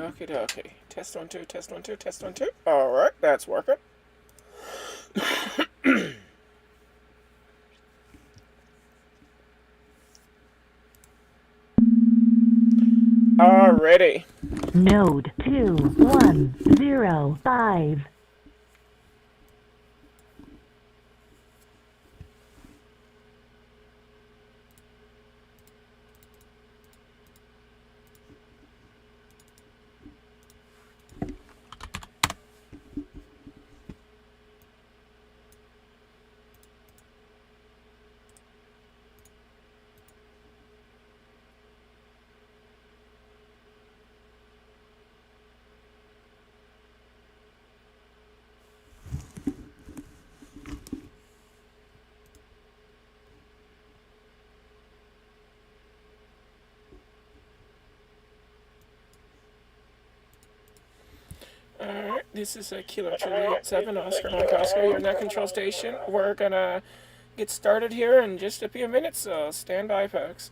Okie dokie. Test 1 2, test 1 2, test 1 2. Alright, that's working. Alrighty. Node 2105. Alright, this is a Kilo Juliet 7, Oscar Mike Oscar, your net control station. We're gonna get started here in just a few minutes, so stand by, folks.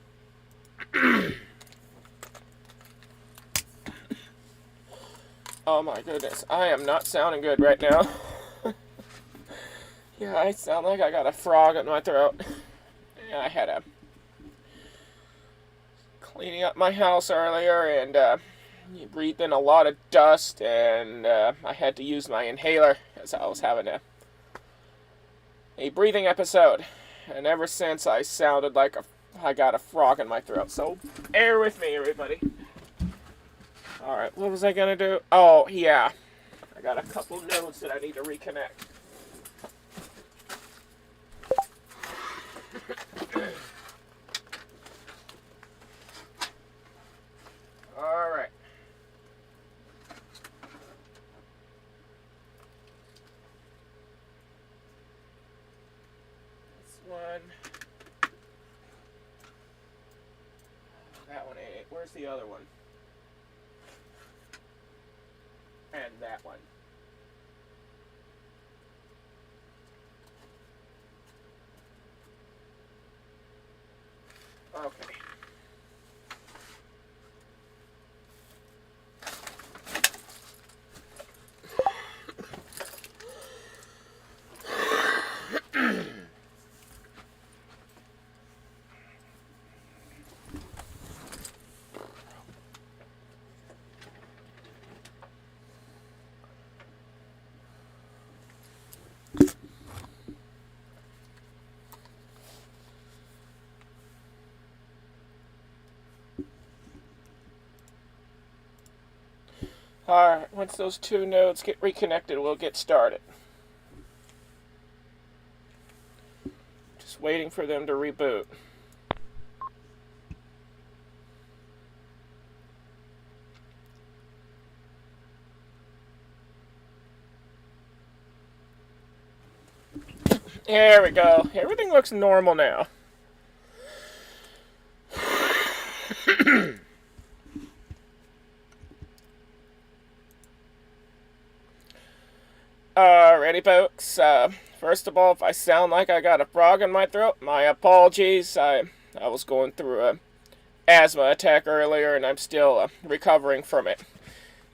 Oh my goodness, I am not sounding good right now. Yeah, I sound like I got a frog in my throat. Yeah, I had a cleaning up my house earlier, and you breathed in a lot of dust, and I had to use my inhaler as I was having a breathing episode. And ever since, I sounded like I got a frog in my throat. So bear with me, everybody. Alright, what was I gonna do? Oh, yeah. I got a couple nodes that I need to reconnect. Alright. This one. That one ain't. Where's the other one? And that one. Okay. Alright, once those two nodes get reconnected, we'll get started. Just waiting for them to reboot. There we go. Everything looks normal now. Alrighty, folks. First of all, if I sound like I got a frog in my throat, my apologies. I was going through a asthma attack earlier, and I'm still recovering from it.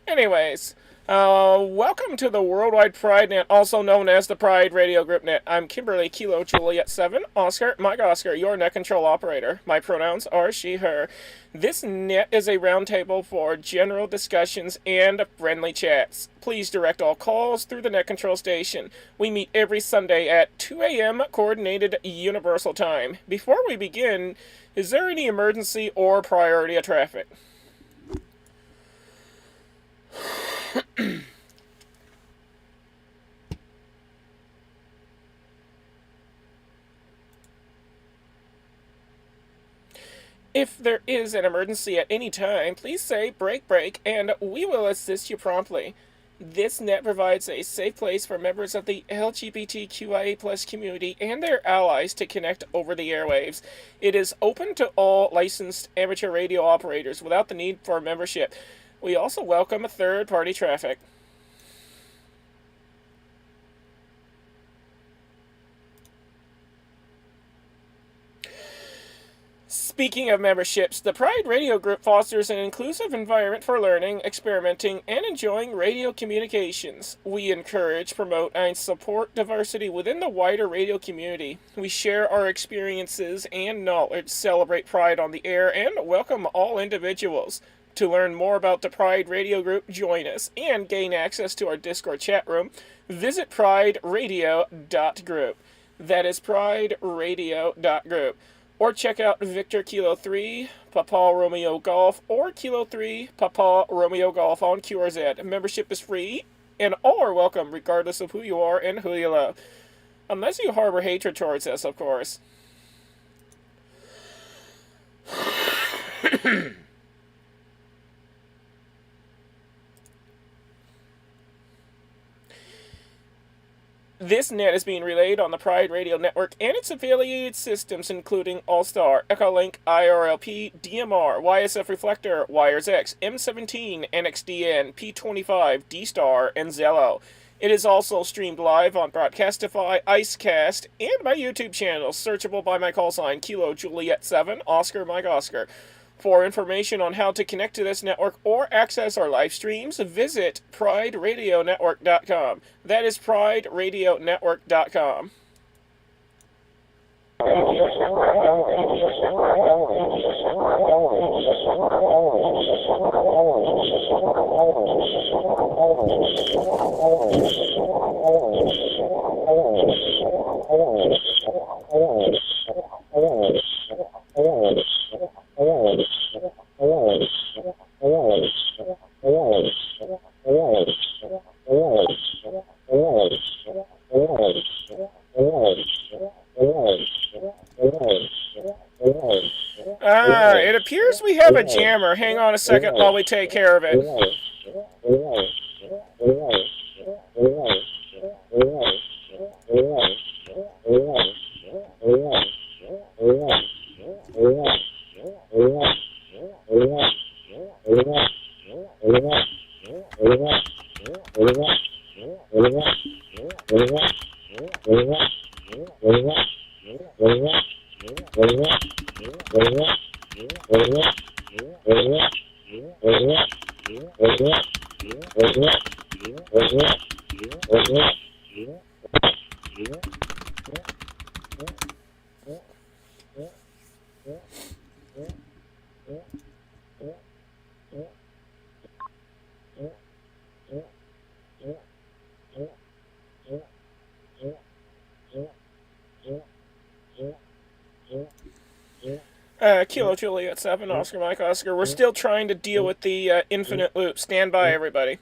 Anyways, welcome to the Worldwide Pride Net, also known as the Pride Radio Group Net. I'm Kimberly Kilo Juliet 7, Oscar, Mike Oscar, your net control operator. My pronouns are she, her. This net is a roundtable for general discussions and friendly chats. Please direct all calls through the net control station. We meet every Sunday at 2 a.m. Coordinated Universal Time. Before we begin, is there any emergency or priority of traffic? If there is an emergency at any time, please say break break and we will assist you promptly. This net provides a safe place for members of the LGBTQIA+ community and their allies to connect over the airwaves. It is open to all licensed amateur radio operators without the need for membership. We also welcome third-party traffic. Speaking of memberships, the Pride Radio Group fosters an inclusive environment for learning, experimenting, and enjoying radio communications. We encourage, promote, and support diversity within the wider radio community. We share our experiences and knowledge, celebrate Pride on the air, and welcome all individuals. To learn more about the Pride Radio Group, join us, and gain access to our Discord chat room, visit prideradio.group. That is prideradio.group. Or check out Victor Kilo 3, Papa Romeo Golf, or Kilo 3, Papa Romeo Golf on QRZ. Membership is free, and all are welcome regardless of who you are and who you love. Unless you harbor hatred towards us, of course. This net is being relayed on the Pride Radio Network and its affiliated systems, including All-Star, Echolink, IRLP, DMR, YSF Reflector, WiresX, M17, NXDN, P25, D-Star, and Zello. It is also streamed live on Broadcastify, Icecast, and my YouTube channel, searchable by my call sign, Kilo Juliet 7, Oscar Mike Oscar. For information on how to connect to this network or access our live streams, visit PrideRadioNetwork.com. That is PrideRadioNetwork.com. It appears we have a jammer. Hang on a second while we take care of it. Kilo Juliet 7, Oscar Mike Oscar. We're still trying to deal with the infinite loop. Stand by, everybody.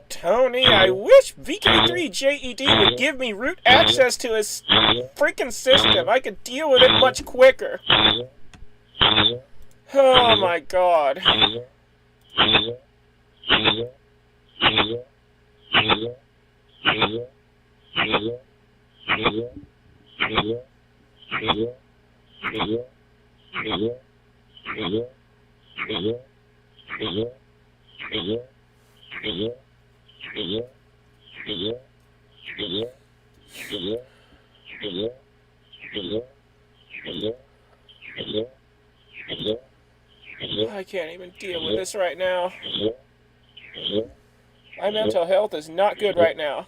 Tony, I wish VK3JED would give me root access to his freaking system. I could deal with it much quicker. Oh my god. I can't even deal with this right now. My mental health is not good right now.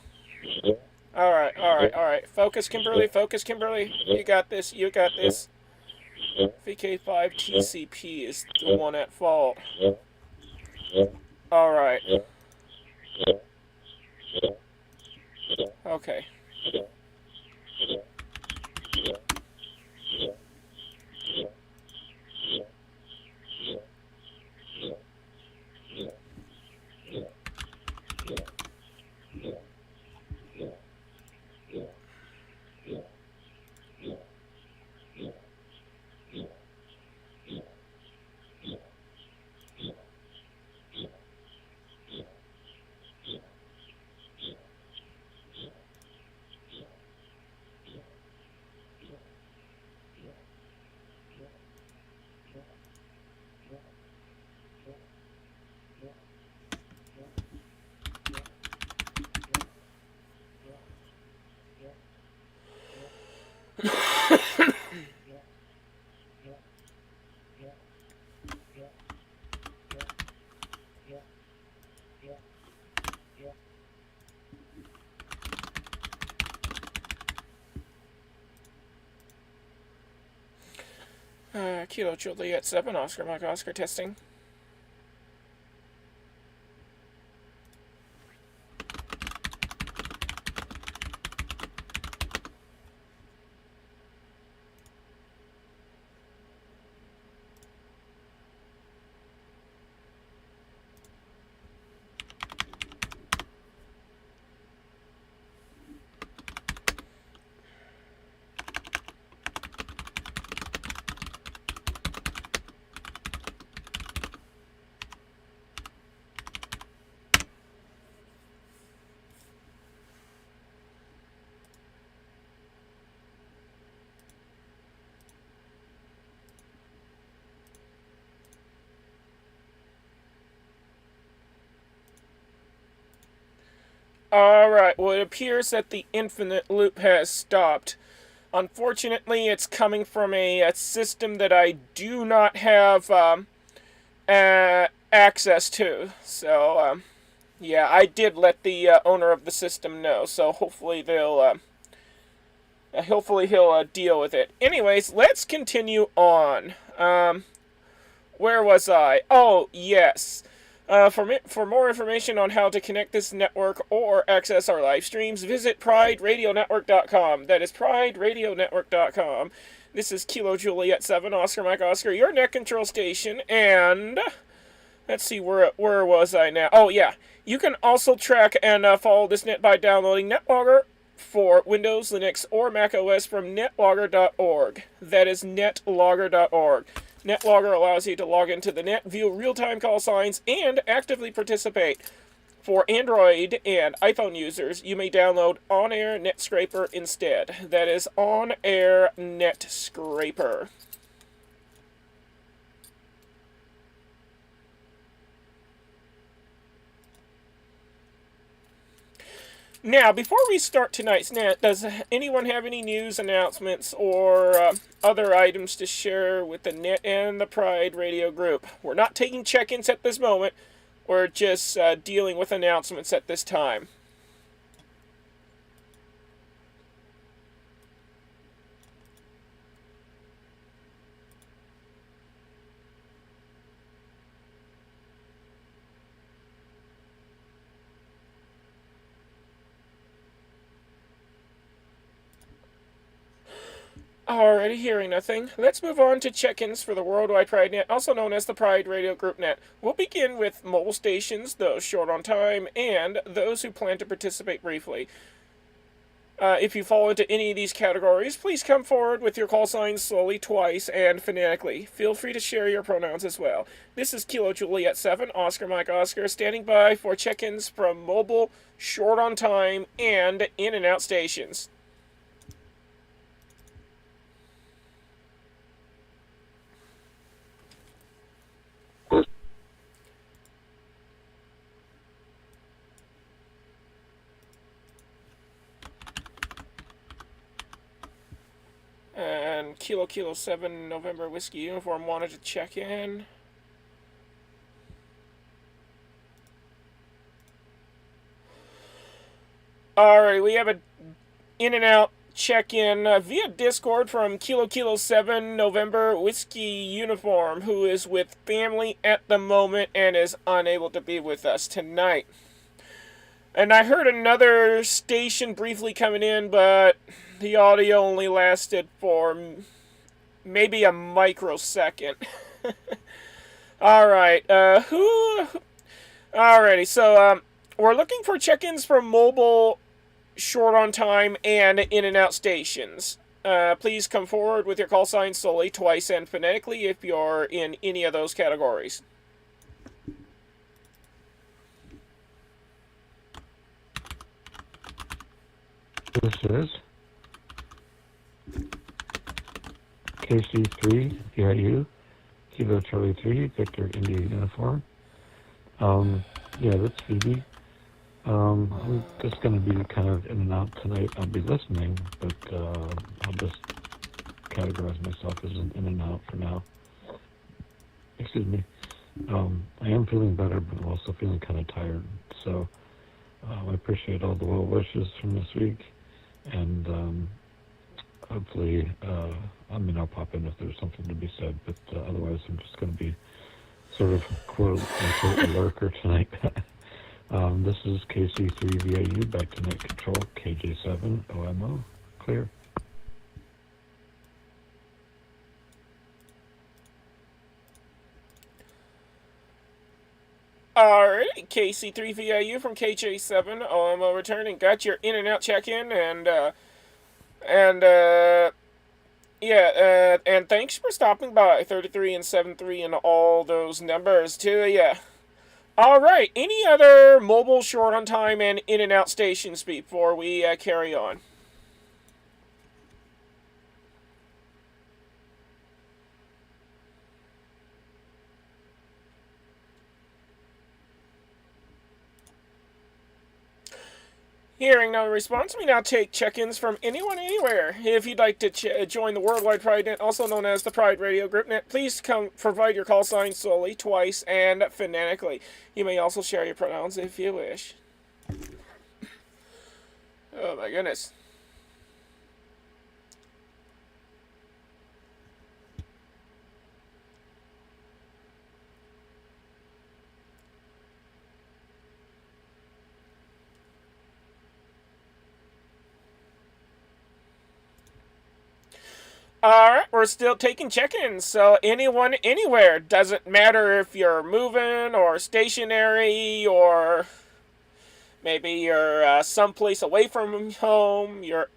Alright. Focus, Kimberly. You got this. VK5TCP is the one at fault. Alright. Okay. Kilo Juliet 7, Oscar Mike Oscar testing. Alright, well, it appears that the infinite loop has stopped. Unfortunately, it's coming from a system that I do not have access to. So, yeah, I did let the owner of the system know. So hopefully he'll deal with it. Anyways, let's continue on. Where was I? Oh, yes. For more information on how to connect this network or access our live streams, visit PrideRadioNetwork.com. That is PrideRadioNetwork.com. This is Kilo Juliet 7, Oscar Mike Oscar, your net control station, and let's see, where was I now? Oh, yeah. You can also track and follow this net by downloading NetLogger for Windows, Linux, or Mac OS from netlogger.org. That is netlogger.org. NetLogger allows you to log into the net, view real-time call signs, and actively participate. For Android and iPhone users, you may download On Air NetScraper instead. That is On Air NetScraper. Now, before we start tonight's net, does anyone have any news, announcements, or other items to share with the net and the Pride Radio group? We're not taking check-ins at this moment. We're just dealing with announcements at this time. Already hearing nothing. Let's move on to check-ins for the Worldwide Pride Net, also known as the Pride Radio Group Net. We'll begin with mobile stations, those short on time, and those who plan to participate briefly. If you fall into any of these categories, please come forward with your call signs slowly, twice, and phonetically. Feel free to share your pronouns as well. This is Kilo Juliet 7, Oscar Mike Oscar, standing by for check-ins from mobile, short on time, and in and out stations. And Kilo 7 November Whiskey Uniform wanted to check in. Alright, we have a in and out check-in via Discord from Kilo 7 November Whiskey Uniform, who is with family at the moment and is unable to be with us tonight. And I heard another station briefly coming in, but the audio only lasted for maybe a microsecond. Alright, Alrighty, so, we're looking for check-ins from mobile, short on time, and in and out stations. Please come forward with your call signs solely, twice, and phonetically if you're in any of those categories. This is KC3 VIU, Kilo Charlie 3, Victor India Uniform. Yeah, that's Phoebe. I'm just going to be kind of in and out tonight. I'll be listening, but I'll just categorize myself as an in and out for now. Excuse me. I am feeling better, but I'm also feeling kind of tired. So I appreciate all the well wishes from this week. And hopefully, I'll pop in if there's something to be said, but otherwise I'm just going to be sort of quote unquote a lurker tonight. This is KC3VAU, back to net control, KJ7 OMO, clear. Alright, KC3VAU from KJ7 OMO returning. Got your in and out check-in, and thanks for stopping by. 33 and 73 and all those numbers too. Yeah. Alright, any other mobile short on time and in and out stations before we carry on? Hearing no response, we now take check-ins from anyone, anywhere. If you'd like to join the Worldwide Pride Net, also known as the Pride Radio Group Net, please provide your call sign solely, twice, and phonetically. You may also share your pronouns if you wish. Oh my goodness. Alright, we're still taking check-ins, so anyone, anywhere. Doesn't matter if you're moving or stationary or maybe you're someplace away from home, you're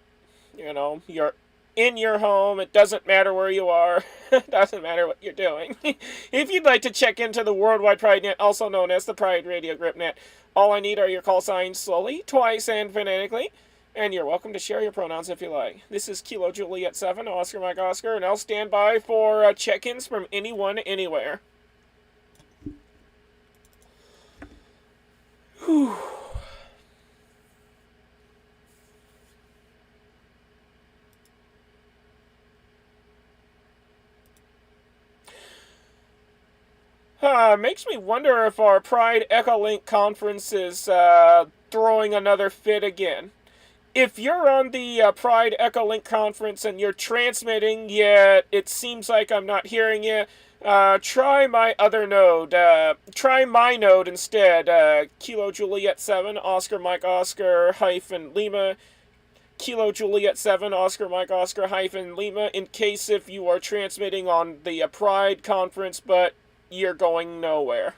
in your home. It doesn't matter where you are. It doesn't matter what you're doing. If you'd like to check into the Worldwide Pride Net, also known as the Pride Radio Group Net, all I need are your call signs slowly, twice, and phonetically. And you're welcome to share your pronouns if you like. This is Kilo Juliet 7, Oscar Mike Oscar, and I'll stand by for check-ins from anyone, anywhere. Whew. Makes me wonder if our Pride Echolink conference is throwing another fit again. If you're on the Pride Echolink conference and you're transmitting, yet it seems like I'm not hearing you, try my other node. Try my node instead. Kilo Juliet 7, Oscar Mike Oscar hyphen Lima. Kilo Juliet 7, Oscar Mike Oscar hyphen Lima, in case if you are transmitting on the Pride conference, but you're going nowhere.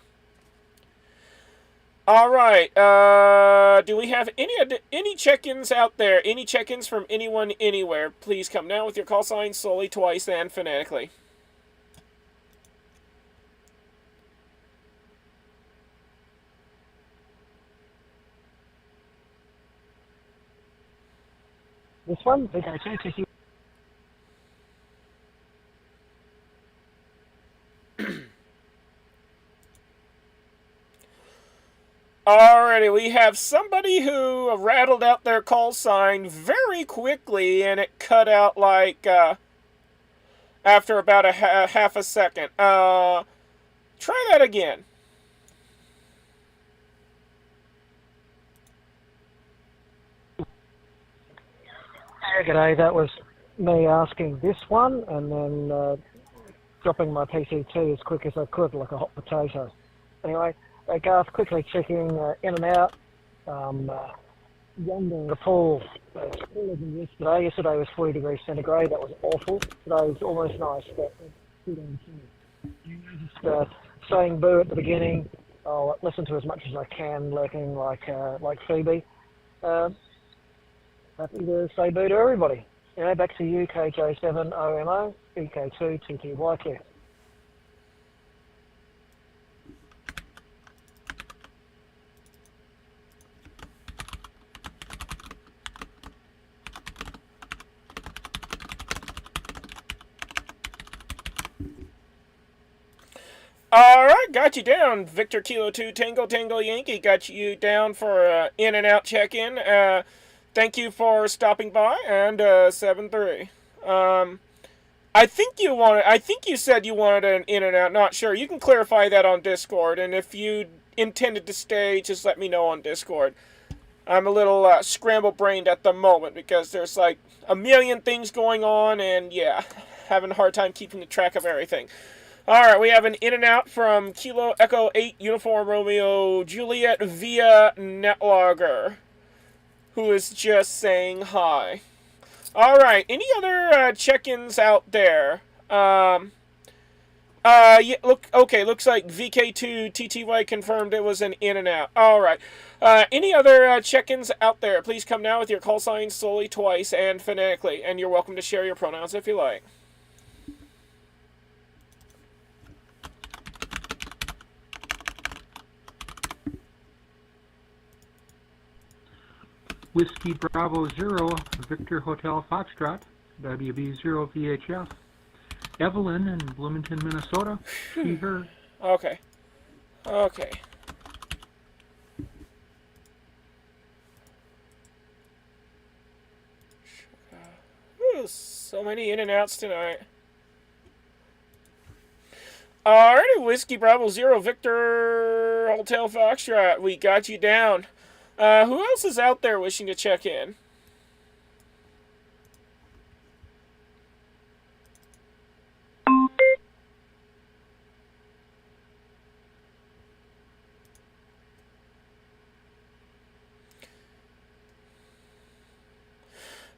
Alright, do we have any check-ins out there? Any check-ins from anyone, anywhere? Please come now with your call signs slowly, twice, and phonetically. This one, okay. Alrighty, we have somebody who rattled out their call sign very quickly, and it cut out like after about half a second. Try that again. G'day, that was me asking this one and then dropping my PCT as quick as I could like a hot potato. Anyway, Garth, quickly checking in and out. Yonder the pool, it's cooler than yesterday. Yesterday was 40 degrees centigrade, that was awful. Today was almost nice, but just saying boo at the beginning. I'll listen to as much as I can, lurking like Phoebe. Happy to say boo to everybody. Back to you, KJ7 OMO, EK2 TTYQ. Alright, got you down. Victor Kilo 2 Tango Tango Yankee got you down for in and out check-in. Thank you for stopping by, and 7-3. I think you said you wanted an in and out, not sure. You can clarify that on Discord, and if you intended to stay, just let me know on Discord. I'm a little scramble-brained at the moment because there's like a million things going on, and yeah, having a hard time keeping the track of everything. Alright, we have an in and out from Kilo Echo 8 Uniform Romeo Juliet via Netlogger, who is just saying hi. Alright, any other check-ins out there? Yeah, looks like VK2 TTY confirmed it was an in and out. Alright. Any other check-ins out there? Please come now with your call sign slowly, twice, and phonetically, and you're welcome to share your pronouns if you like. Whiskey Bravo 0, Victor Hotel Foxtrot, WB0 VHF. Evelyn in Bloomington, Minnesota. She, her. Okay. Okay. Ooh, so many in and outs tonight. Alrighty, Whiskey Bravo 0, Victor Hotel Foxtrot. We got you down. Who else is out there wishing to check in?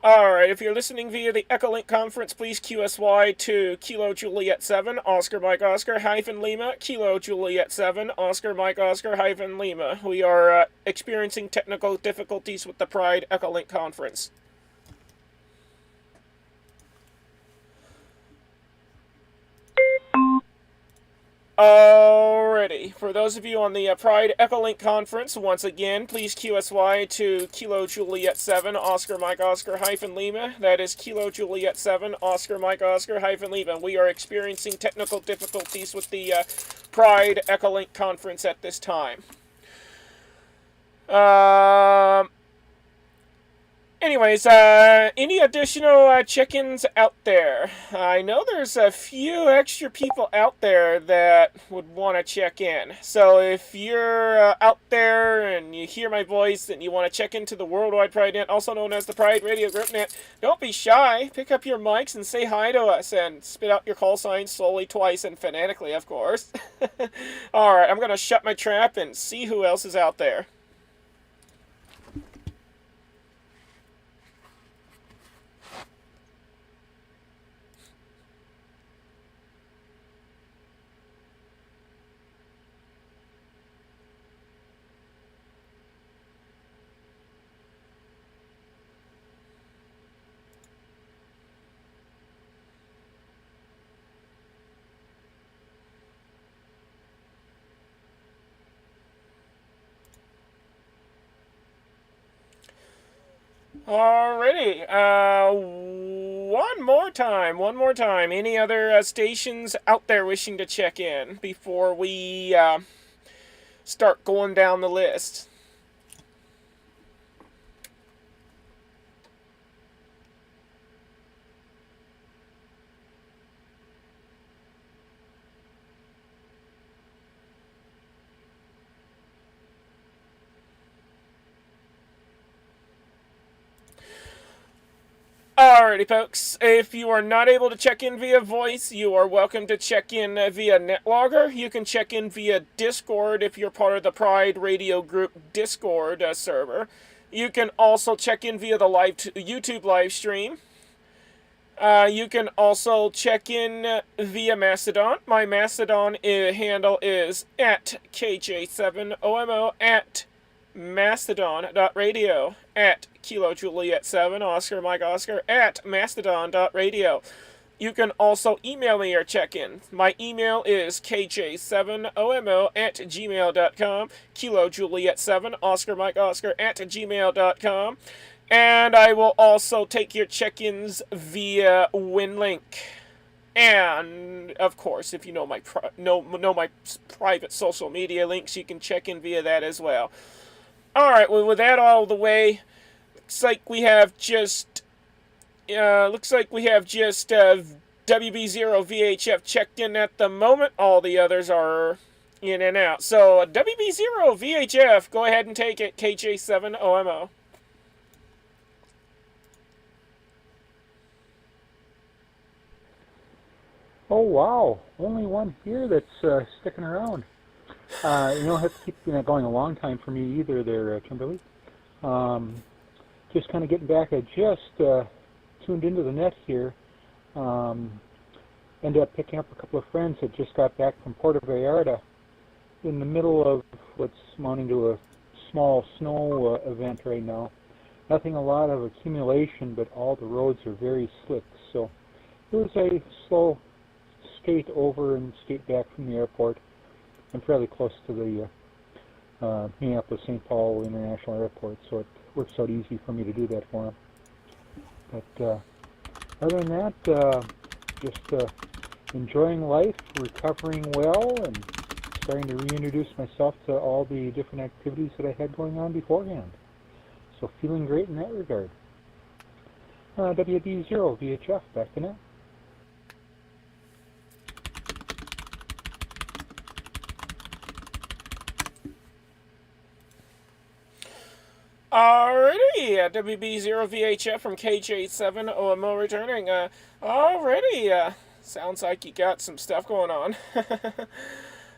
Alright, if you're listening via the Echolink conference, please QSY to Kilo Juliet 7, Oscar Mike Oscar hyphen Lima, Kilo Juliet 7, Oscar Mike Oscar hyphen Lima. We are experiencing technical difficulties with the Pride Echolink conference. Alrighty, for those of you on the Pride Echolink conference, once again, please QSY to Kilo Juliet 7, Oscar Mike Oscar hyphen Lima. That is Kilo Juliet 7, Oscar Mike Oscar hyphen Lima. We are experiencing technical difficulties with the Pride Echolink conference at this time. Anyways, any additional check-ins out there? I know there's a few extra people out there that would want to check in. So if you're out there and you hear my voice and you want to check into the Worldwide Pride Net, also known as the Pride Radio Group Net, don't be shy. Pick up your mics and say hi to us and spit out your call signs slowly, twice, and phonetically, of course. Alright, I'm going to shut my trap and see who else is out there. Alrighty, one more time. Any other stations out there wishing to check in before we start going down the list? Alrighty, folks. If you are not able to check in via voice, you are welcome to check in via Netlogger. You can check in via Discord if you're part of the Pride Radio Group Discord server. You can also check in via the YouTube live stream. You can also check in via Mastodon. My Mastodon handle is at KJ7OMO at mastodon.radio at Kilo Juliet 7 Oscar Mike Oscar at mastodon.radio. You can also email me your check-in. My email is kj7omo at gmail.com, Kilo Juliet 7 Oscar Mike Oscar at gmail.com, and I will also take your check-ins via WinLink. And of course, if you know my my private social media links, you can check in via that as well. Alright, well, with that all the way, looks like we have just WB0 VHF checked in at the moment. All the others are, in and out. So WB0 VHF, go ahead and take it. KJ7 OMO. Oh, wow. Only one here that's sticking around. You don't have to keep going a long time for me either there, Kimberly. Just kind of getting back. I just tuned into the net here. Ended up picking up a couple of friends that just got back from Puerto Vallarta in the middle of what's amounting to a small snow event right now. Nothing a lot of accumulation, but all the roads are very slick. So it was a slow skate over and skate back from the airport. I'm fairly close to the Minneapolis-St. Paul International Airport, so it works out easy for me to do that for them. But other than that, just enjoying life, recovering well, and starting to reintroduce myself to all the different activities that I had going on beforehand. So feeling great in that regard. WB0 VHF, back to now. Alrighty, WB0 VHF from KJ7 OMO returning. Alrighty, sounds like you got some stuff going on.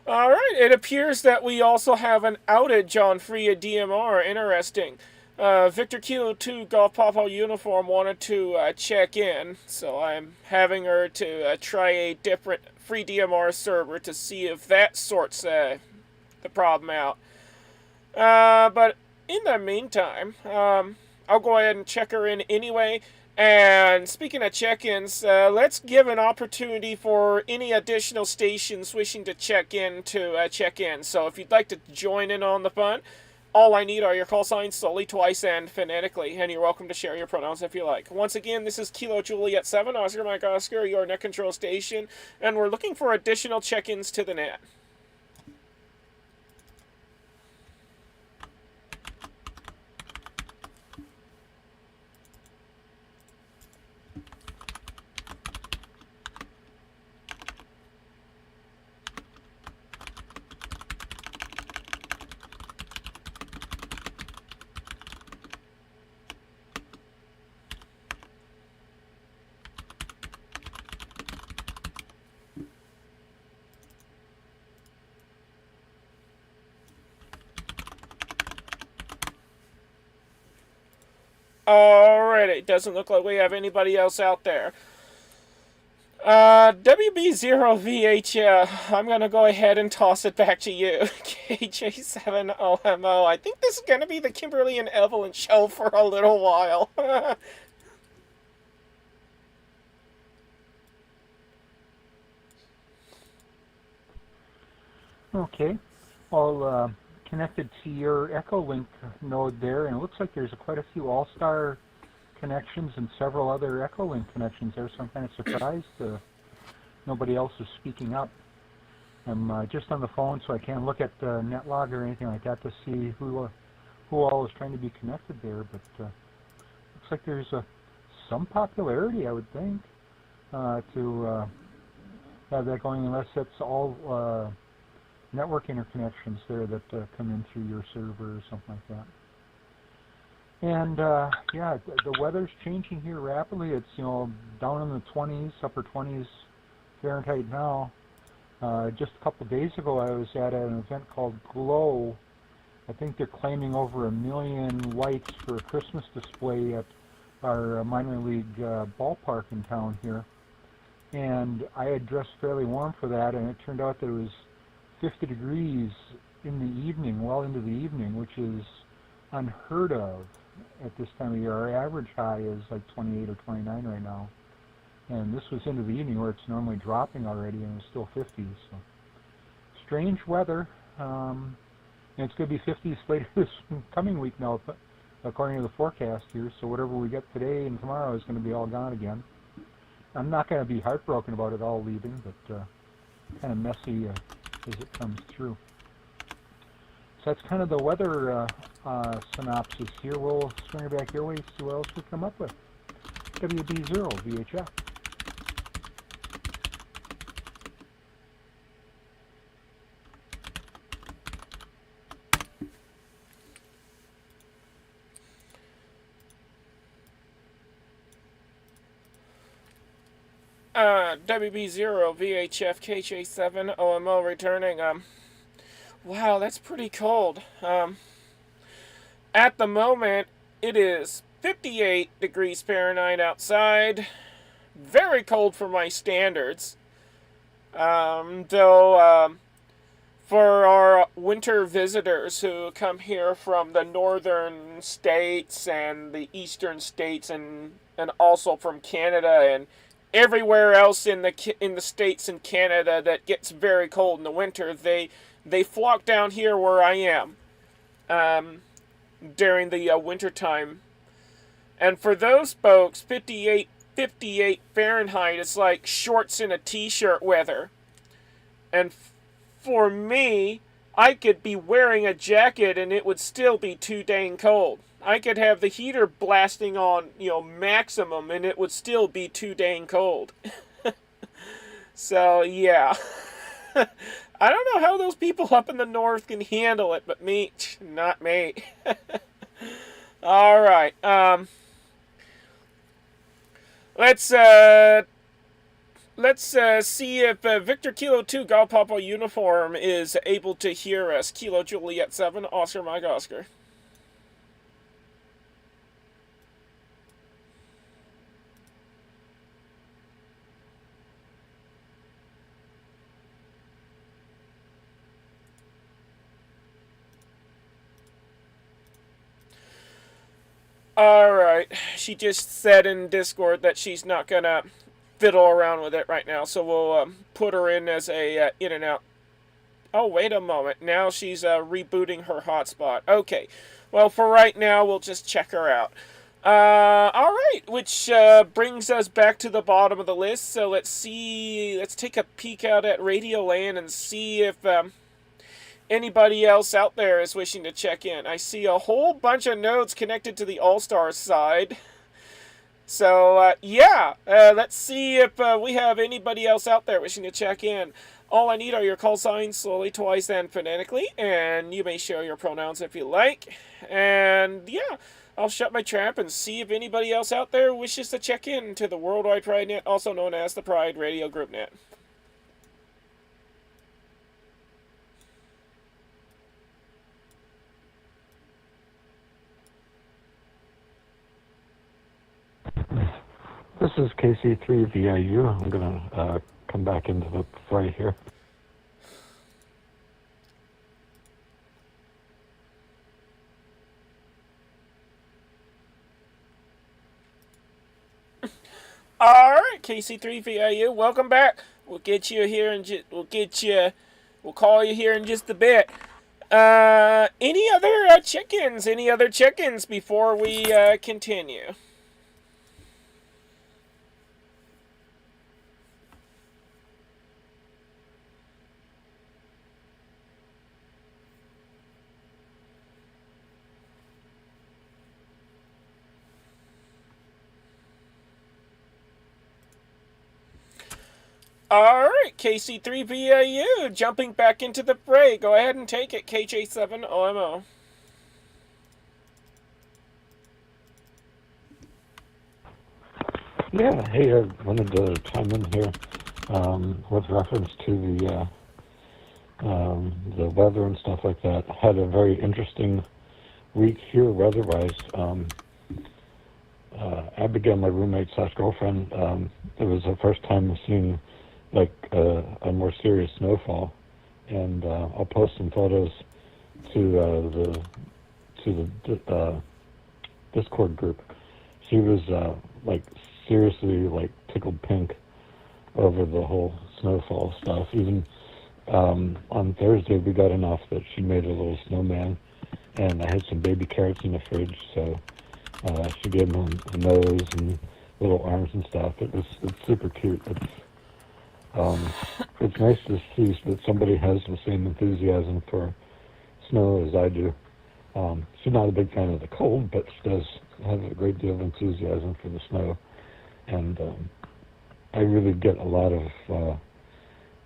Alright, it appears that we also have an outage on Freya DMR. Interesting. Victor Kilo 2 Golf Papa Uniform wanted to check in, so I'm having her to try a different free DMR server to see if that sorts the problem out. But in the meantime, I'll go ahead and check her in anyway. And speaking of check-ins, let's give an opportunity for any additional stations wishing to check in to check in. So if you'd like to join in on the fun, all I need are your call signs solely, twice, and phonetically. And you're welcome to share your pronouns if you like. Once again, this is Kilo Juliet 7, Oscar Mike Oscar, your net control station. And we're looking for additional check-ins to the net. Alright, it doesn't look like we have anybody else out there. WB0VH, I'm going to go ahead and toss it back to you. KJ7OMO. I think this is going to be the Kimberly and Evelyn show for a little while. Okay. Well, connected to your Echolink node there, and it looks like there's quite a few All-Star connections and several other Echolink connections there, so I'm kind of surprised nobody else is speaking up. I'm just on the phone, so I can't look at the netlog or anything like that to see who all is trying to be connected there, but looks like there's some popularity, I would think, to have that going, unless that's all network interconnections there that come in through your server or something like that. And yeah, the weather's changing here rapidly. It's down in the 20s, upper 20s Fahrenheit now. Just a couple of days ago, I was at an event called Glow. I think they're claiming over 1 million lights for a Christmas display at our minor league ballpark in town here. And I had dressed fairly warm for that, and it turned out that it was 50 degrees in the evening, well into the evening, which is unheard of at this time of year. Our average high is like 28 or 29 right now. And this was into the evening where it's normally dropping already, and it's still 50s. So strange weather. And it's going to be 50s later this coming week now, according to the forecast here. So whatever we get today and tomorrow is going to be all gone again. I'm not going to be heartbroken about it all leaving, but kind of messy as it comes through. So that's kind of the weather synopsis here. We'll swing it back your way, see what else we come up with. WB0 VHF. WB0 VHF KJ7 OMO returning. Wow, that's pretty cold. At the moment, it is 58 degrees Fahrenheit outside. Very cold for my standards. Though, for our winter visitors who come here from the northern states and the eastern states and also from Canada and everywhere else in the states in Canada that gets very cold in the winter, they flock down here where I am during the winter time. And for those folks, 58 Fahrenheit is like shorts and a t-shirt weather. And for me, I could be wearing a jacket and it would still be too dang cold. I could have the heater blasting on, maximum, and it would still be too dang cold. So, yeah. I don't know how those people up in the north can handle it, but me, not me. All right. Let's see if Victor Kilo 2 Golf Papa uniform is able to hear us. Kilo Juliet 7, Oscar Mike Oscar. Alright, she just said in Discord that she's not gonna fiddle around with it right now, so we'll put her in as a in and out. Oh, wait a moment, now she's rebooting her hotspot. Okay, well, for right now, we'll just check her out. Alright, which brings us back to the bottom of the list, so let's take a peek out at Radioland and see if anybody else out there is wishing to check in. I see a whole bunch of nodes connected to the All-Stars side. So, yeah, let's see if we have anybody else out there wishing to check in. All I need are your call signs, slowly, twice, and phonetically, and you may share your pronouns if you like. And, yeah, I'll shut my trap and see if anybody else out there wishes to check in to the Worldwide Pride Net, also known as the Pride Radio Group Net. This is KC3VIU. I'm going to come back into the fray here. Alright, KC3VIU, welcome back. We'll get you here and we'll call you here in just a bit. Any other check-ins? Any other check-ins before we continue? Alright, KC3VAU, jumping back into the fray. Go ahead and take it, KJ7OMO. Yeah, hey, I wanted to chime in here with reference to the weather and stuff like that. Had a very interesting week here weather-wise. Abigail, my roommate slash girlfriend, it was the first time seeing like a more serious snowfall, and I'll post some photos to the Discord group. She was like seriously like tickled pink over the whole snowfall stuff. Even on Thursday we got enough that she made a little snowman, and I had some baby carrots in the fridge, so she gave him a nose and little arms and stuff. It's super cute. It's nice to see that somebody has the same enthusiasm for snow as I do. She's not a big fan of the cold, but she does have a great deal of enthusiasm for the snow. And I really get a lot of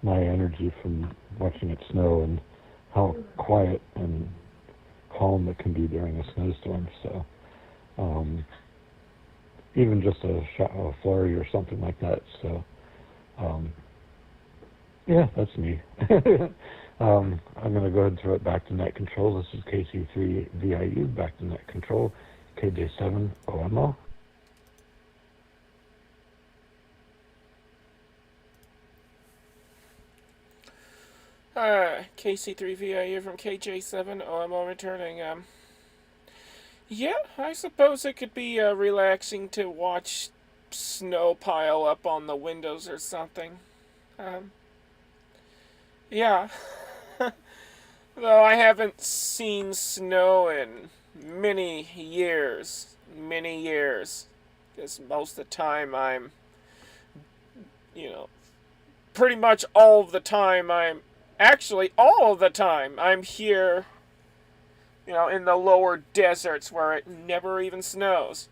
my energy from watching it snow and how quiet and calm it can be during a snowstorm. So even just a flurry or something like that. So Yeah, that's me. I'm going to go ahead and throw it back to net control. This is KC3VIU, back to net control, KJ7OMO. KC3VIU from KJ7OMO returning. Yeah, I suppose it could be relaxing to watch snow pile up on the windows or something. Yeah. Though I haven't seen snow in many years. Because most of the time pretty much all of the time all of the time I'm here, in the lower deserts where it never even snows.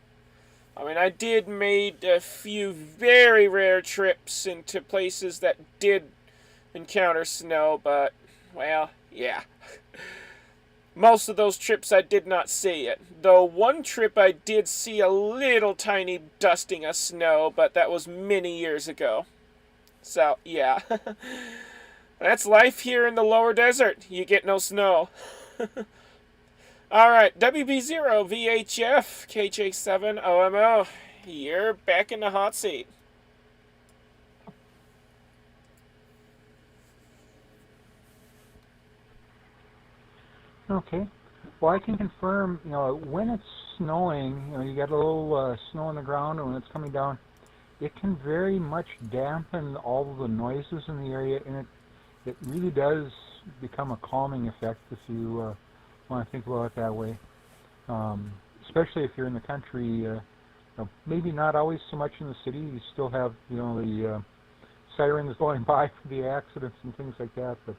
I mean, I did made a few very rare trips into places that did encounter snow, but, well, yeah. Most of those trips I did not see it. Though one trip I did see a little tiny dusting of snow, but that was many years ago. So, yeah. That's life here in the lower desert. You get no snow. Alright, WB0 VHF KJ7 OMO. You're back in the hot seat. Okay. Well, I can confirm, when it's snowing, you got a little snow on the ground, and when it's coming down, it can very much dampen all of the noises in the area, and it really does become a calming effect if you want to think about it that way. Especially if you're in the country, maybe not always so much in the city. You still have, the sirens going by for the accidents and things like that, but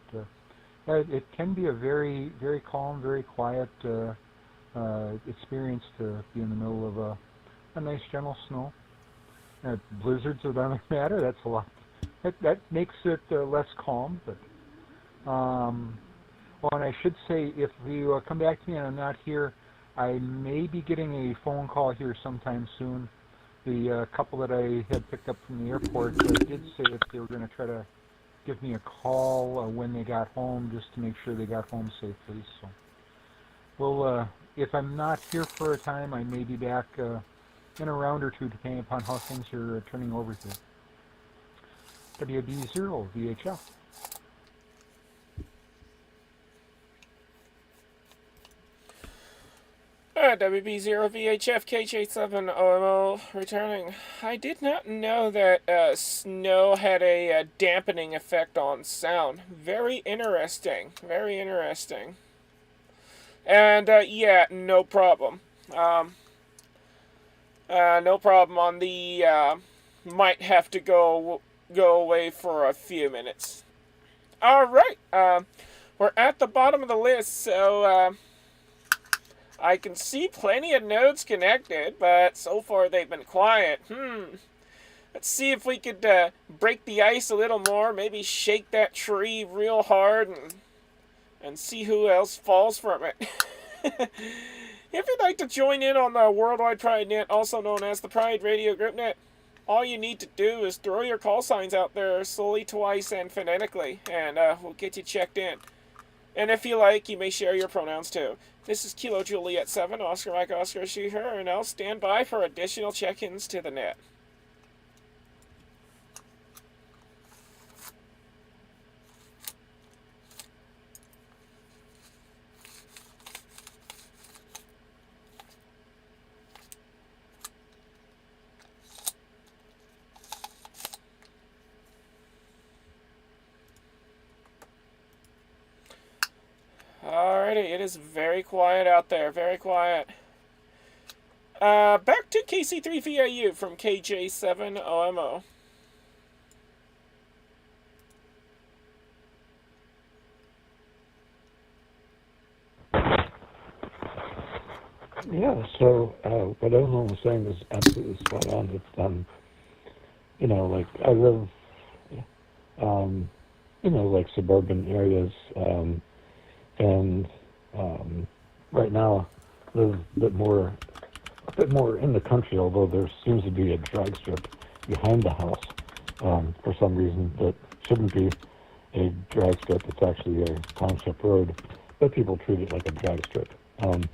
it can be a very, very calm, very quiet experience to be in the middle of a nice, gentle snow. Blizzards of another matter. That's a lot. That makes it less calm. But and I should say, if you come back to me and I'm not here, I may be getting a phone call here sometime soon. The couple that I had picked up from the airport did say that they were going to try to give me a call when they got home, just to make sure they got home safely. So, well, if I'm not here for a time, I may be back in a round or two, depending upon how things are turning over here. WB0 VHF. WB0 VHF KJ7 OMO returning. I did not know that snow had a dampening effect on sound. Very interesting. Very interesting. And, yeah, no problem. No problem on the, might have to go away for a few minutes. Alright, we're at the bottom of the list, so, I can see plenty of nodes connected, but so far they've been quiet. Let's see if we could break the ice a little more, maybe shake that tree real hard and see who else falls from it. If you'd like to join in on the Worldwide Pride Net, also known as the Pride Radio Group Net, all you need to do is throw your call signs out there slowly, twice, and phonetically, and we'll get you checked in. And if you like, you may share your pronouns too. This is Kilo Juliet 7, Oscar Mike Oscar She Her, and I'll stand by for additional check-ins to the net. Alrighty, it is very quiet out there, very quiet. Back to KC3VIU from KJ7OMO. Yeah, so what Ozone was saying is absolutely spot on. It's, like I live, like suburban areas, and right now live a bit more in the country, although there seems to be a drag strip behind the house. for some reason that shouldn't be a drag strip. It's actually a township road, but people treat it like a drag strip. At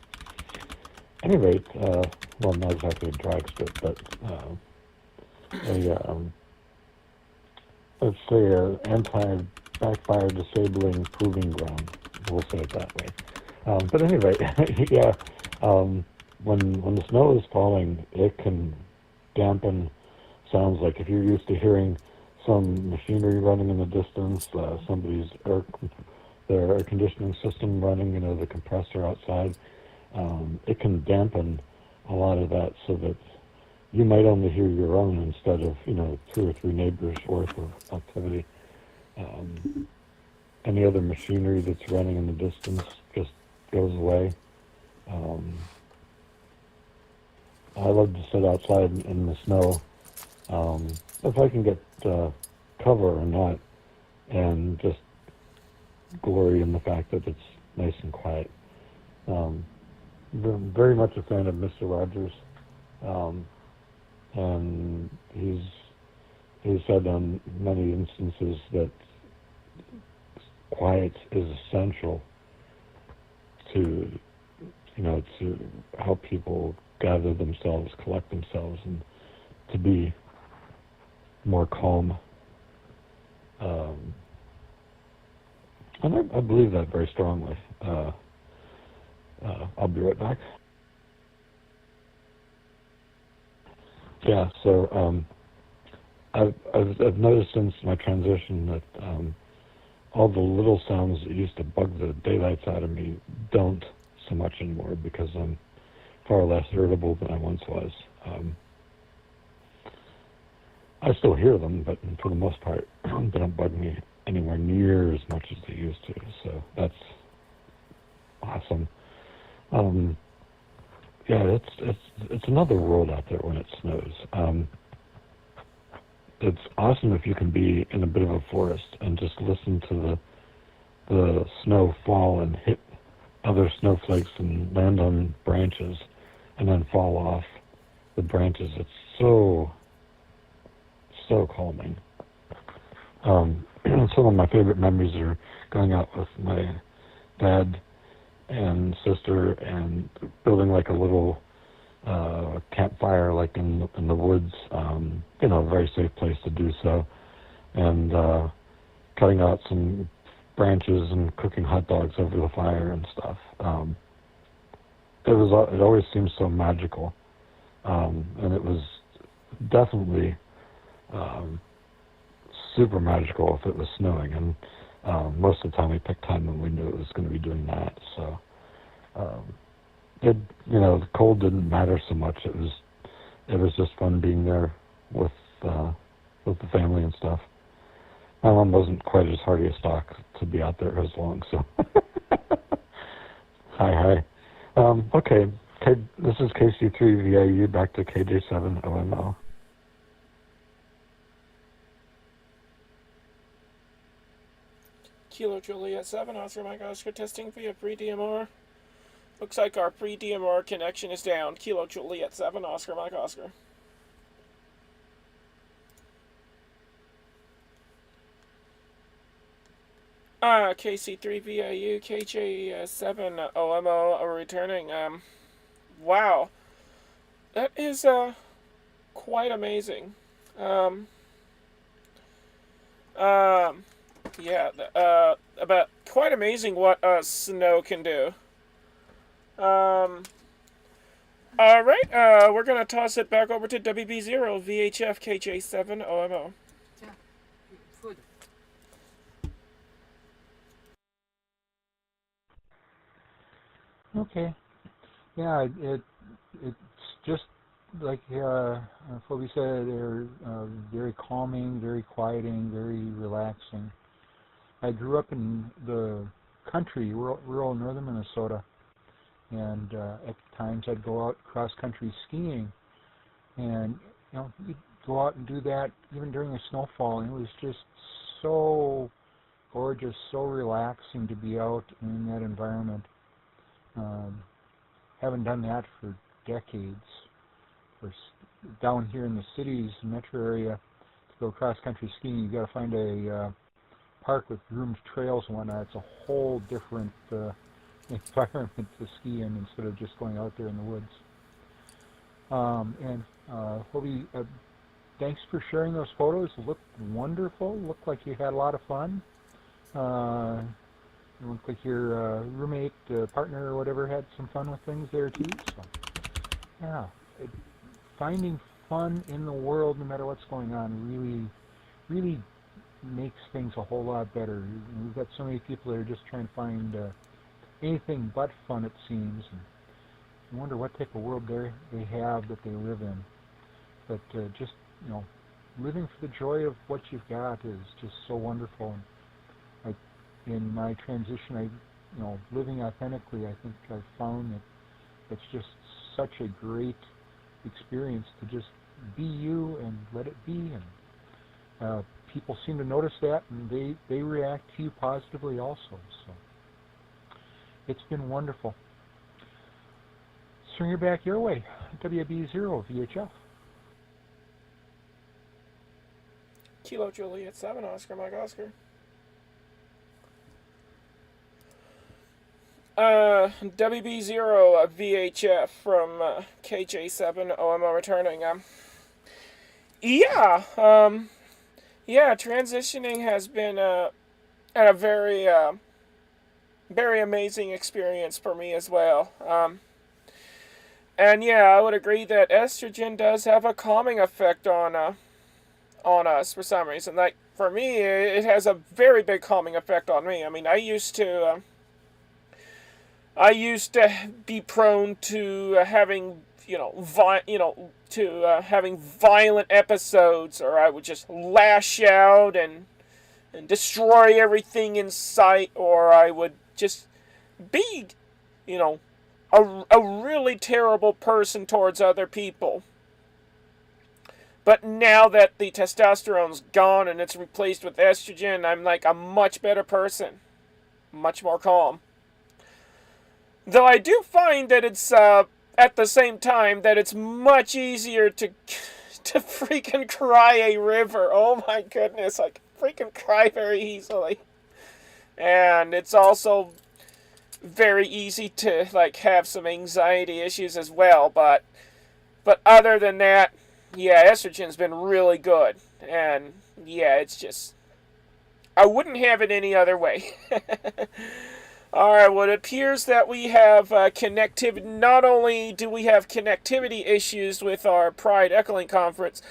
any rate, well, not exactly a drag strip, but let's say a anti-backfire disabling proving ground. We'll say it that way. But anyway, yeah, when the snow is falling, it can dampen sounds. Like if you're used to hearing some machinery running in the distance, somebody's their air conditioning system running, the compressor outside, it can dampen a lot of that so that you might only hear your own instead of, 2 or 3 neighbors worth of activity. Any other machinery that's running in the distance just goes away. I love to sit outside in the snow, if I can get cover or not, and just glory in the fact that it's nice and quiet. Very much a fan of Mr. Rogers, and he's said on many instances that quiet is essential to to help people gather themselves, collect themselves, and to be more calm. And I believe that very strongly. I'll be right back. Yeah, so I've noticed since my transition that all the little sounds that used to bug the daylights out of me don't so much anymore because I'm far less irritable than I once was. I still hear them, but for the most part, they don't bug me anywhere near as much as they used to. So that's awesome. Yeah, it's another world out there when it snows. It's awesome if you can be in a bit of a forest and just listen to the snow fall and hit other snowflakes and land on branches and then fall off the branches. It's so calming. Some of my favorite memories are going out with my dad and sister and building like a little campfire, like in the woods, a very safe place to do so, and cutting out some branches and cooking hot dogs over the fire and stuff. It always seemed so magical, and it was definitely super magical if it was snowing, and most of the time we picked time when we knew it was going to be doing that. So the cold didn't matter so much. It was just fun being there with the family and stuff. My mom wasn't quite as hardy a stock to be out there as long, so hi. Okay, this is KC3VAU back to KJ7OMO. Kilo Juliet 7, Oscar Mike Oscar testing via pre-DMR. Looks like our pre-DMR connection is down. Kilo Juliet 7, Oscar Mike Oscar. KC3VAU, KJ7OMO are returning. Wow. That is, quite amazing. Yeah, about quite amazing what snow can do. Alright, we're gonna toss it back over to WB0 VHF KJ7OMO. Okay. Yeah, it's just like Phoebe said, they're very calming, very quieting, very relaxing. I grew up in the country, rural northern Minnesota, and at times I'd go out cross-country skiing, and you'd go out and do that even during a snowfall, and it was just so gorgeous, so relaxing to be out in that environment. Haven't done that for decades. Down here in the cities, metro area, go cross-country skiing, you got to find a park with groomed trails and whatnot. It's a whole different environment to ski in instead of just going out there in the woods. Hobie, thanks for sharing those photos. It looked wonderful. Looked like you had a lot of fun. It looked like your roommate, partner, or whatever had some fun with things there too. So, yeah, finding fun in the world, no matter what's going on, really makes things a whole lot better. We've got so many people that are just trying to find anything but fun, it seems. And I wonder what type of world they have that they live in. But just, living for the joy of what you've got is just so wonderful. And in my transition, living authentically, I think I've found that it's just such a great experience to just be you and let it be. And people seem to notice that, and they react to you positively also. So it's been wonderful. Swing her back your way. WB0 VHF. Kilo Juliet 7, Oscar Mike Oscar. WB0 VHF from KJ7 OMO returning. Transitioning has been a very very amazing experience for me as well. And yeah, I would agree that estrogen does have a calming effect on us for some reason. Like, for me, it has a very big calming effect on me. I mean, I used to be prone to having, having violent episodes, or I would just lash out and destroy everything in sight, or I would just be, a really terrible person towards other people. But now that the testosterone's gone and it's replaced with estrogen, I'm like a much better person. Much more calm. Though I do find that it's, at the same time, that it's much easier to freaking cry a river. Oh my goodness, I can freaking cry very easily. And it's also very easy to, have some anxiety issues as well. But other than that, yeah, estrogen's been really good. And, yeah, it's just, I wouldn't have it any other way. Alright, well, it appears that we have connectivity. Not only do we have connectivity issues with our Pride Echolink conference,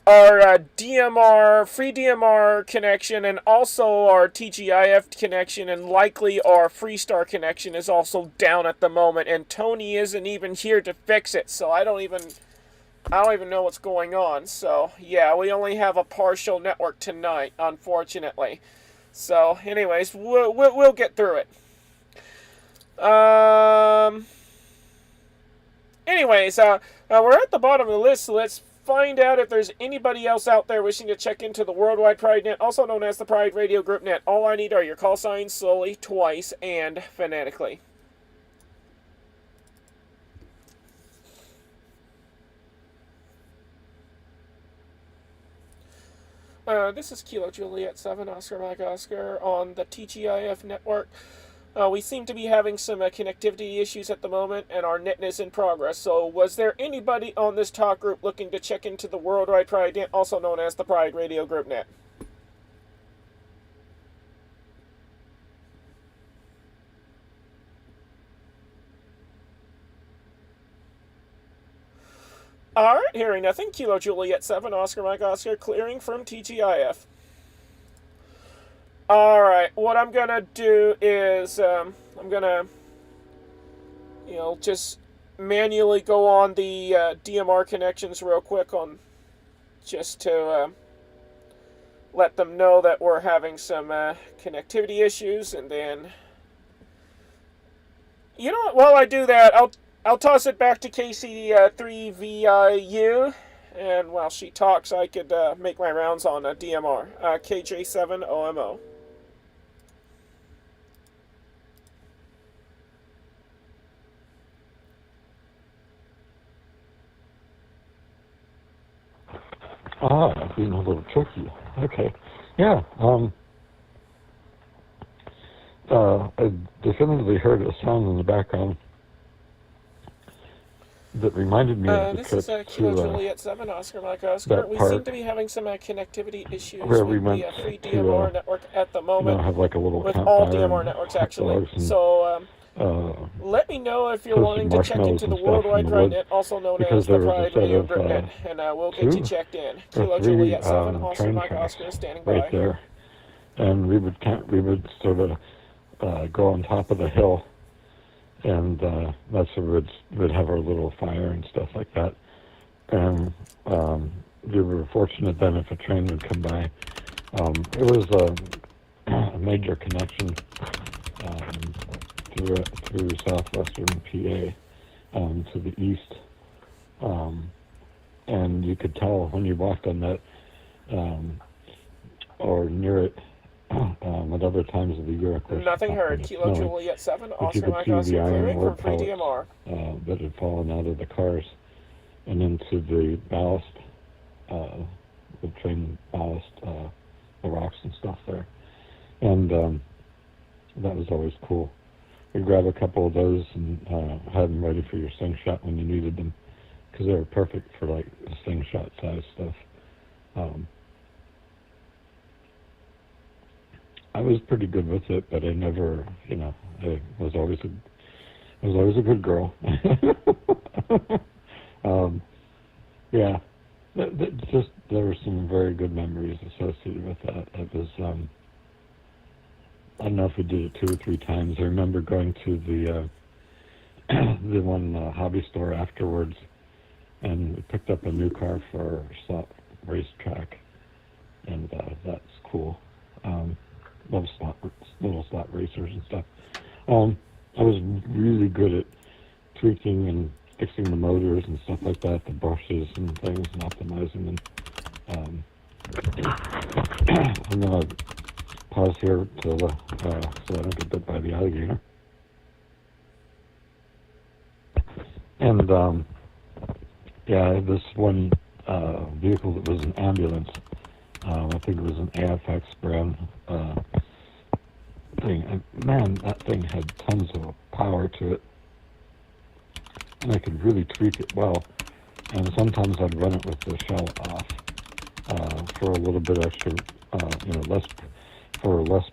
our DMR, free DMR connection, and also our TGIF connection, and likely our Freestar connection is also down at the moment, and Tony isn't even here to fix it, so I don't even know what's going on. So, yeah, we only have a partial network tonight, unfortunately. So, anyways, we'll get through it. Anyways, we're at the bottom of the list, so let's find out if there's anybody else out there wishing to check into the Worldwide Pride Net, also known as the Pride Radio Group Net. All I need are your call signs, slowly, twice, and phonetically. This is Kilo Juliet 7, Oscar Mike Oscar, on the TGIF network. We seem to be having some connectivity issues at the moment, and our net is in progress. So, was there anybody on this talk group looking to check into the Worldwide Pride Net, also known as the Pride Radio Group Net? Alright, hearing nothing. Kilo Juliet 7, Oscar Mike Oscar, clearing from TGIF. Alright, what I'm gonna do is, I'm gonna, just manually go on the DMR connections real quick just to let them know that we're having some connectivity issues, and then, you know what, while I do that, I'll toss it back to KC3VIU, and while she talks, I could make my rounds on DMR, KJ7 OMO. Ah, being a little tricky. Okay. Yeah. I definitely heard a sound in the background that reminded me of the This trip is Kilo to Juliet 7, Oscar Mike Oscar. that We seem park to be having some connectivity issues where we with went the free to, DMR network at the moment, have like a little with all campfire DMR and networks hot actually. dogs and So uh, let me know if you're toasted wanting to check marshmallows into the and stuff in Worldwide the woods, DryNet, also known because as the there was a Pride set Radio of GridNet, and we'll get you 2 checked in. or Kilo 3 Juliet 7, Oscar train Mike tracks Oscar standing right by. there, and we would sort of go on top of the hill, and that's where we'd have our little fire and stuff like that. And we were fortunate then if a train would come by. It was a major connection through southwestern PA to the east, and you could tell when you walked on that or near it at other times of the year, of course. Nothing heard. Kilo snowing, Juliet 7, but you Oscar could Mike see Oscar the iron clearing ore from free pellets DMR. that had fallen out of the cars and into the ballast, the train ballast, the rocks and stuff there. And that was always cool. We'd grab a couple of those and have them ready for your slingshot when you needed them, because they were perfect for like the slingshot size stuff. I was pretty good with it, but I never, I was always a good girl. Yeah, there were some very good memories associated with that. It was, I don't know if we did it 2 or 3 times. I remember going to the the one hobby store afterwards, and we picked up a new car for our slot racetrack, and that's cool. Love little slot racers and stuff. I was really good at tweaking and fixing the motors and stuff like that, the brushes and things, and optimizing them. I'm going to pause here so I don't get bit by the alligator. And yeah, this one vehicle that was an ambulance, I think it was an AFX brand thing. And man, that thing had tons of power to it, and I could really tweak it well. And sometimes I'd run it with the shell off for a little bit extra, less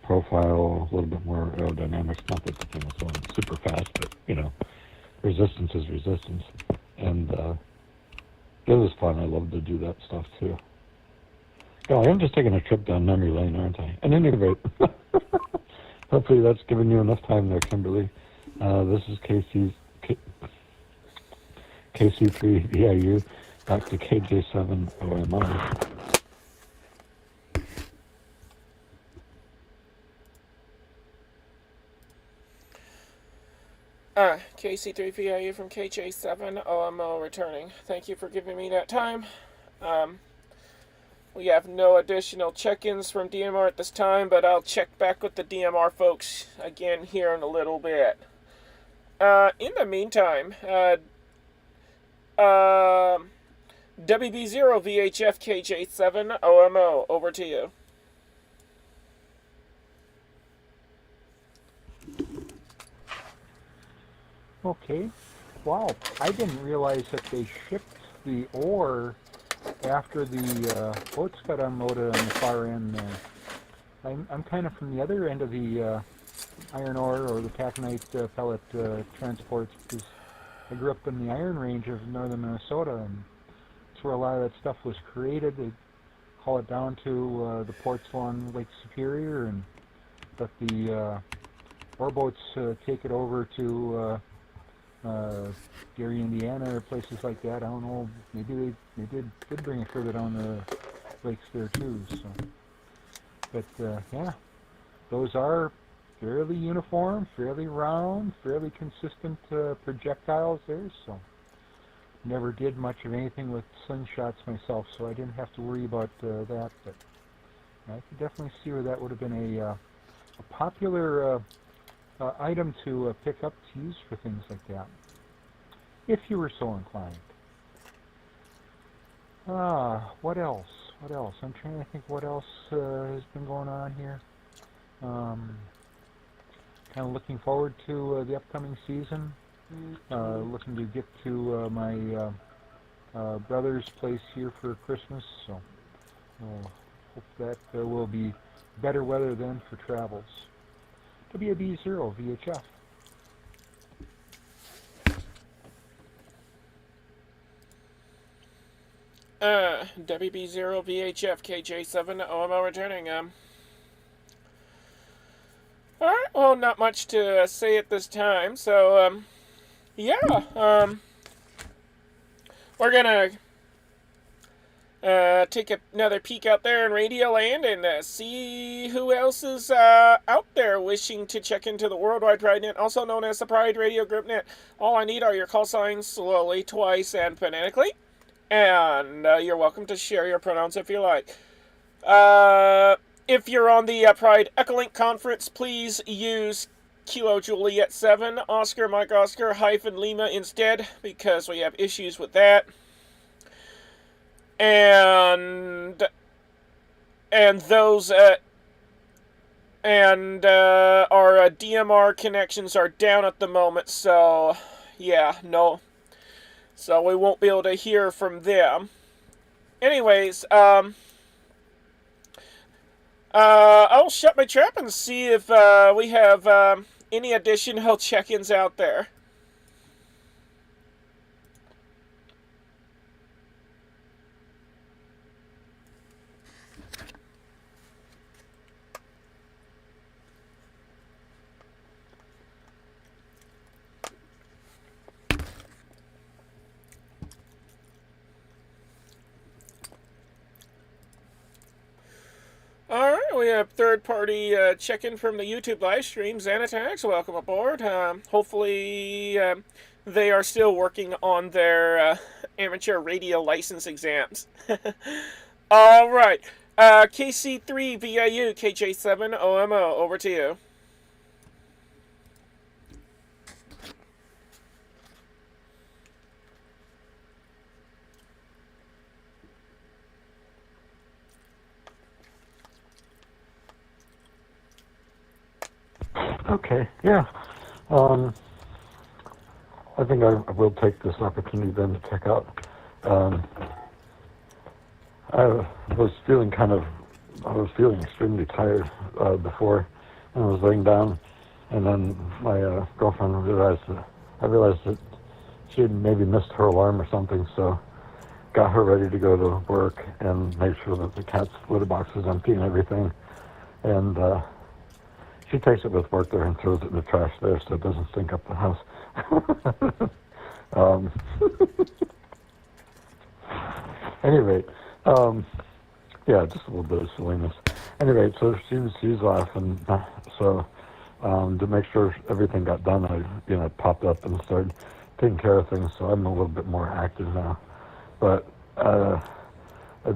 profile, a little bit more aerodynamics. Not that the thing was going super fast, but resistance is resistance. And it was fun. I loved to do that stuff too. Golly, I'm just taking a trip down memory lane, aren't I? At any rate, hopefully that's given you enough time there, Kimberly. This is KC3VIU, back to KJ7OMI. KC3VIU from KJ7 OMO returning. Thank you for giving me that time. We have no additional check-ins from DMR at this time, but I'll check back with the DMR folks again here in a little bit. In the meantime, WB0 VHF KJ7 OMO, over to you. Okay. Wow. I didn't realize that they shipped the ore after the boats got unloaded on the far end there. I'm kind of from the other end of the iron ore or the taconite pellet transports, because I grew up in the Iron Range of northern Minnesota, and that's where a lot of that stuff was created. They haul it down to the ports along Lake Superior, and let the ore boats take it over to Gary, Indiana, or places like that. I don't know. Maybe they did bring it further down the lakes there too. So, but yeah, those are fairly uniform, fairly round, fairly consistent projectiles there. So, never did much of anything with slingshots myself, so I didn't have to worry about that. But I could definitely see where that would have been a popular item to pick up to use for things like that, if you were so inclined. What else? What else? I'm trying to think what else has been going on here. Kind of looking forward to the upcoming season. Looking to get to my brother's place here for Christmas, so hope that there will be better weather then for travels. WB0 VHF. WB0 VHF KJ7 OMO returning. Alright, well, not much to say at this time, so, yeah, we're gonna take another peek out there in Radio Land and see who else is out there wishing to check into the Worldwide Pride Net, also known as the Pride Radio Group Net. All I need are your call signs slowly, twice, and phonetically. And you're welcome to share your pronouns if you like. If you're on the Pride Echolink Conference, please use Kilo Juliet 7, Oscar Mike Oscar hyphen Lima instead, because we have issues with that. And those our DMR connections are down at the moment, so yeah, no. So we won't be able to hear from them. Anyways, I'll shut my trap and see if we have any additional check-ins out there. Alright, we have third-party check-in from the YouTube live stream. Xanattax, welcome aboard. Hopefully they are still working on their amateur radio license exams. Alright, KC3 VIU, KJ7 OMO, over to you. Okay, yeah. I think I will take this opportunity then to check out. I was feeling extremely tired before, and I was laying down, and then my girlfriend realized that she had maybe missed her alarm or something, so got her ready to go to work and made sure that the cat's litter box was empty and everything, and she takes it with work there and throws it in the trash there so it doesn't stink up the house. Anyway, yeah, just a little bit of silliness. Anyway, so she's off, and so to make sure everything got done, I popped up and started taking care of things. So I'm a little bit more active now, but I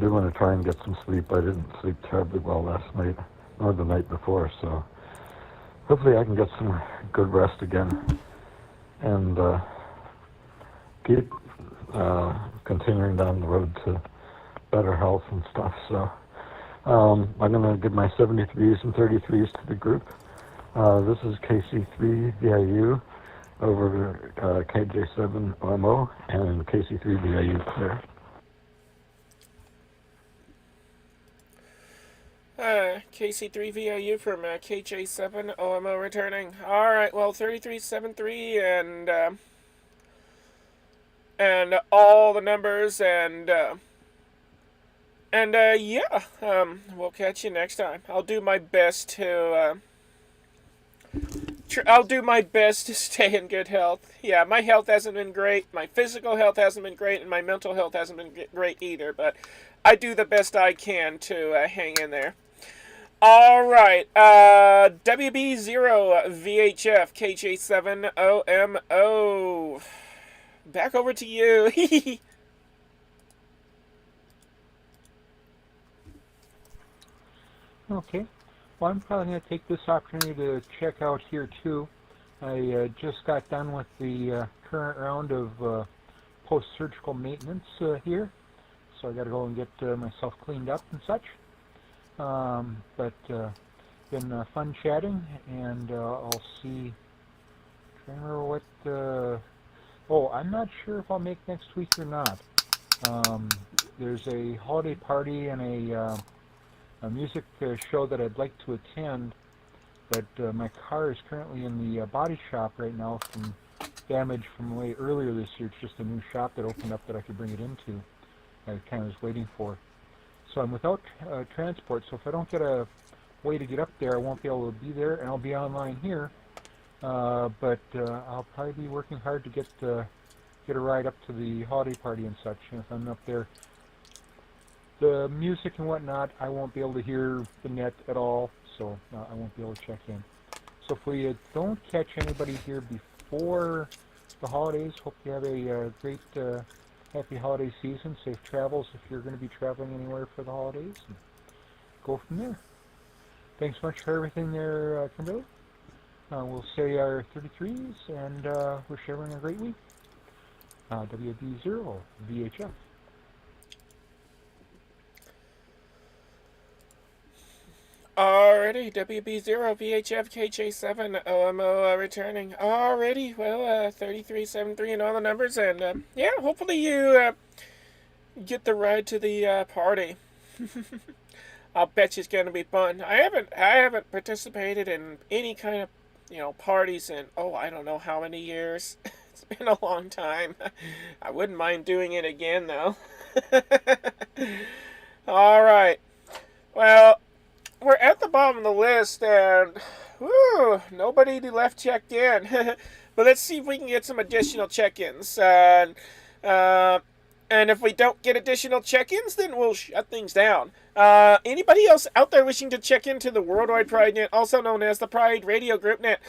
do want to try and get some sleep. I didn't sleep terribly well last night, nor the night before, so hopefully I can get some good rest again and keep continuing down the road to better health and stuff. So I'm going to give my 73s and 33s to the group. This is KC3 VIU over KJ7 OMO and KC3 VIU clear. KC3 VIU from KJ7 OMO returning. Alright, well, 3373 and all the numbers and yeah, we'll catch you next time. I'll do my best to stay in good health. Yeah, my health hasn't been great, my physical health hasn't been great, and my mental health hasn't been great either, but I do the best I can to hang in there. Alright, WB0 VHF KJ7 OMO. Back over to you. Okay. Well, I'm probably going to take this opportunity to check out here too. I just got done with the current round of post-surgical maintenance here. So so I got to go and get myself cleaned up and such. But been fun chatting, and I'll see. Trying to remember what. Oh, I'm not sure if I'll make next week or not. There's a holiday party and a music show that I'd like to attend, but my car is currently in the body shop right now from damage from way earlier this year. It's just a new shop that opened up that I could bring it into. I kind of was waiting for. So I'm without transport, so if I don't get a way to get up there, I won't be able to be there, and I'll be online here. But I'll probably be working hard to get a ride up to the holiday party and such. And if I'm up there, the music and whatnot, I won't be able to hear the net at all, so I won't be able to check in. So if we don't catch anybody here before the holidays, hope you have a great, happy holiday season. Safe travels if you're going to be traveling anywhere for the holidays. And go from there. Thanks so much for everything there, Kimberly. We'll say our 33s, and we're sharing a great week. WB0 VHF. Alrighty, WB0 VHF KJ7 OMO returning. Alrighty, well, 3373 and all the numbers, and yeah, hopefully you get the ride to the party. I'll bet you it's gonna be fun. I haven't participated in any kind of parties in I don't know how many years. It's been a long time. I wouldn't mind doing it again though. Alright. Well, we're at the bottom of the list, and nobody left checked in. But let's see if we can get some additional check-ins. And if we don't get additional check-ins, then we'll shut things down. Anybody else out there wishing to check into the Worldwide Pride Net, also known as the Pride Radio Group Net?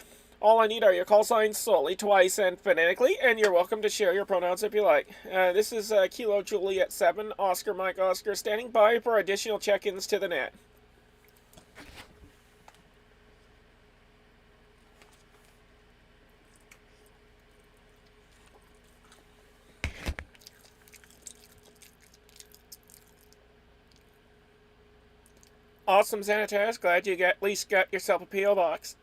All I need are your call signs solely, twice, and phonetically, and you're welcome to share your pronouns if you like. This is Kilo Juliet 7, Oscar Mike Oscar, standing by for additional check-ins to the net. Awesome, Xanatas. Glad you at least got yourself a P.O. box.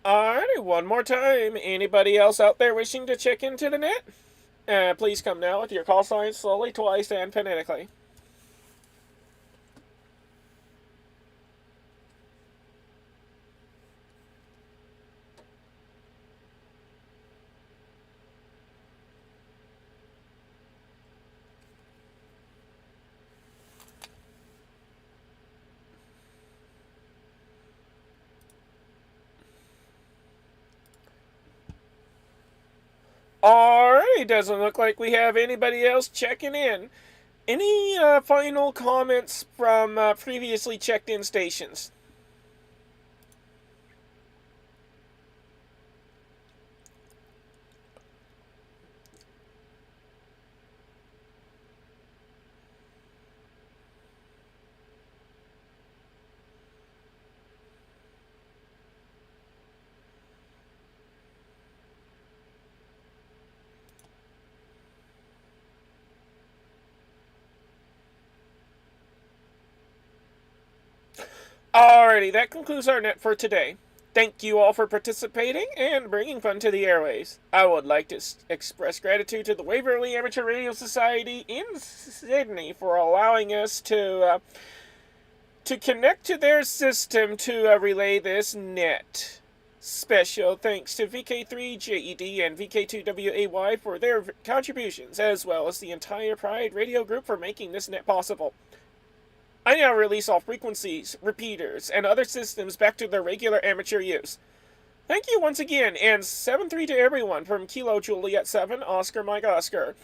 Alrighty, one more time. Anybody else out there wishing to check into the net? Please come now with your call signs slowly, twice, and phonetically. Alright, doesn't look like we have anybody else checking in. Any final comments from previously checked in stations? Alrighty, that concludes our net for today. Thank you all for participating and bringing fun to the airways. I would like to express gratitude to the Waverly Amateur Radio Society in Sydney for allowing us to connect to their system to relay this net. Special thanks to VK3JED and VK2WAY for their contributions, as well as the entire Pride Radio Group for making this net possible. I now release all frequencies, repeaters, and other systems back to their regular amateur use. Thank you once again, and 7-3 to everyone from Kilo Juliet 7, Oscar Mike Oscar.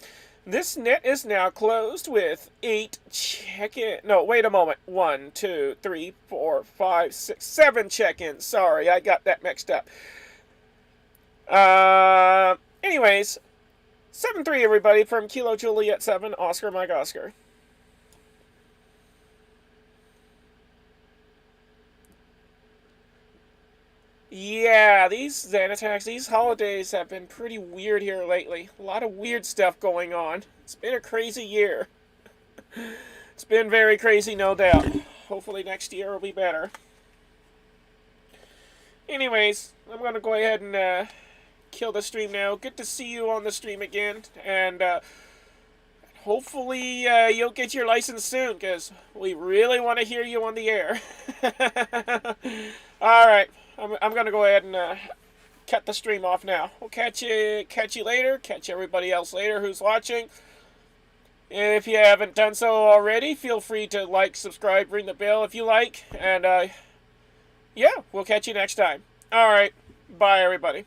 This net is now closed with 8 check-in... No, wait a moment. 1, 2, 3, 4, 5, 6, 7 check-ins. Sorry, I got that mixed up. Anyways, 7-3 everybody from Kilo Juliet 7, Oscar Mike Oscar. Yeah, these Xanattax, these holidays have been pretty weird here lately. A lot of weird stuff going on. It's been a crazy year. It's been very crazy, no doubt. Hopefully next year will be better. Anyways, I'm going to go ahead and kill the stream now. Good to see you on the stream again. And hopefully you'll get your license soon, because we really want to hear you on the air. Alright, I'm going to go ahead and cut the stream off now. We'll catch you later. Catch everybody else later who's watching. If you haven't done so already, feel free to like, subscribe, ring the bell if you like. And yeah, we'll catch you next time. Alright, bye everybody.